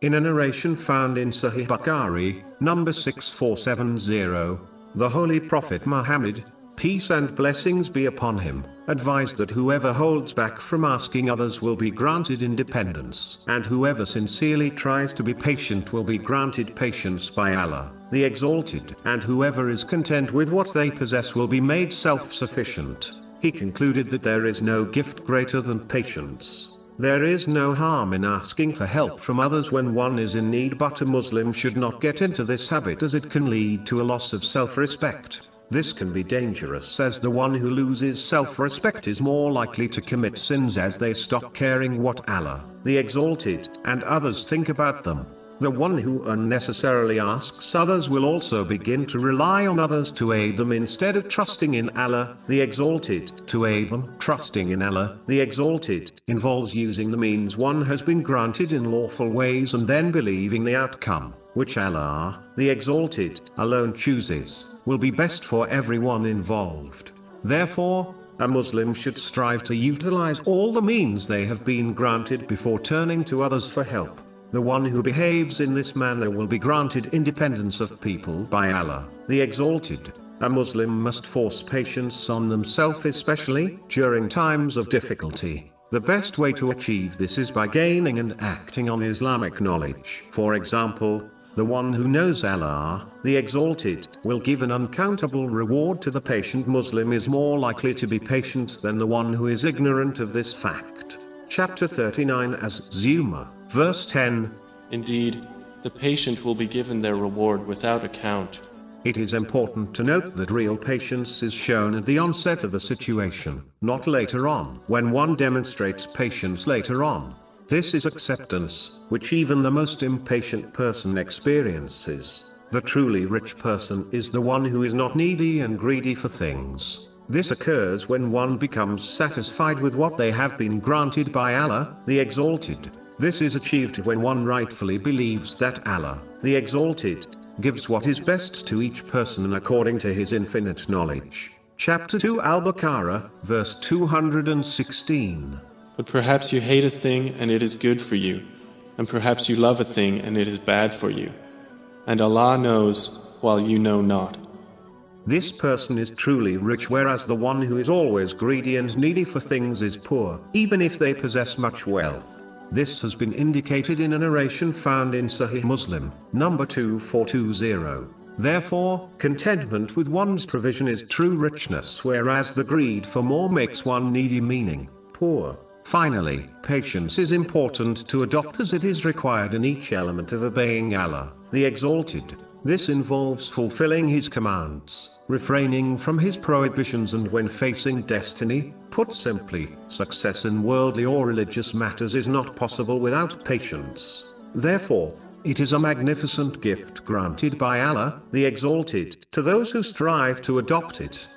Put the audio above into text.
In a narration found in Sahih Bukhari, number 6470, the Holy Prophet Muhammad, peace and blessings be upon him, advised that whoever holds back from asking others will be granted independence, and whoever sincerely tries to be patient will be granted patience by Allah, the Exalted, and whoever is content with what they possess will be made self-sufficient. He concluded that there is no gift greater than patience. There is no harm in asking for help from others when one is in need, but a Muslim should not get into this habit as it can lead to a loss of self-respect. This can be dangerous as the one who loses self-respect is more likely to commit sins as they stop caring what Allah, the Exalted, and others think about them. The one who unnecessarily asks others will also begin to rely on others to aid them instead of trusting in Allah, the Exalted, to aid them. Trusting in Allah, the Exalted, involves using the means one has been granted in lawful ways and then believing the outcome, which Allah, the Exalted, alone chooses, will be best for everyone involved. Therefore, a Muslim should strive to utilize all the means they have been granted before turning to others for help. The one who behaves in this manner will be granted independence of people by Allah, the Exalted. A Muslim must force patience on themselves, especially during times of difficulty. The best way to achieve this is by gaining and acting on Islamic knowledge. For example, the one who knows Allah, the Exalted, will give an uncountable reward to the patient Muslim is more likely to be patient than the one who is ignorant of this fact. Chapter 39 Az-Zumar, verse 10. Indeed, the patient will be given their reward without account. It is important to note that real patience is shown at the onset of a situation, not later on. When one demonstrates patience later on, this is acceptance, which even the most impatient person experiences. The truly rich person is the one who is not needy and greedy for things. This occurs when one becomes satisfied with what they have been granted by Allah, the Exalted. This is achieved when one rightfully believes that Allah, the Exalted, gives what is best to each person according to his infinite knowledge. Chapter 2 Al-Baqarah, verse 216. But perhaps you hate a thing and it is good for you, and perhaps you love a thing and it is bad for you. And Allah knows, while you know not. This person is truly rich, whereas the one who is always greedy and needy for things is poor, even if they possess much wealth. This has been indicated in a narration found in Sahih Muslim, number 2420. Therefore, contentment with one's provision is true richness, whereas the greed for more makes one needy, meaning poor. Finally, patience is important to adopt as it is required in each element of obeying Allah, the Exalted. This involves fulfilling His commands, refraining from His prohibitions, and when facing destiny, put simply, success in worldly or religious matters is not possible without patience. Therefore, it is a magnificent gift granted by Allah, the Exalted, to those who strive to adopt it.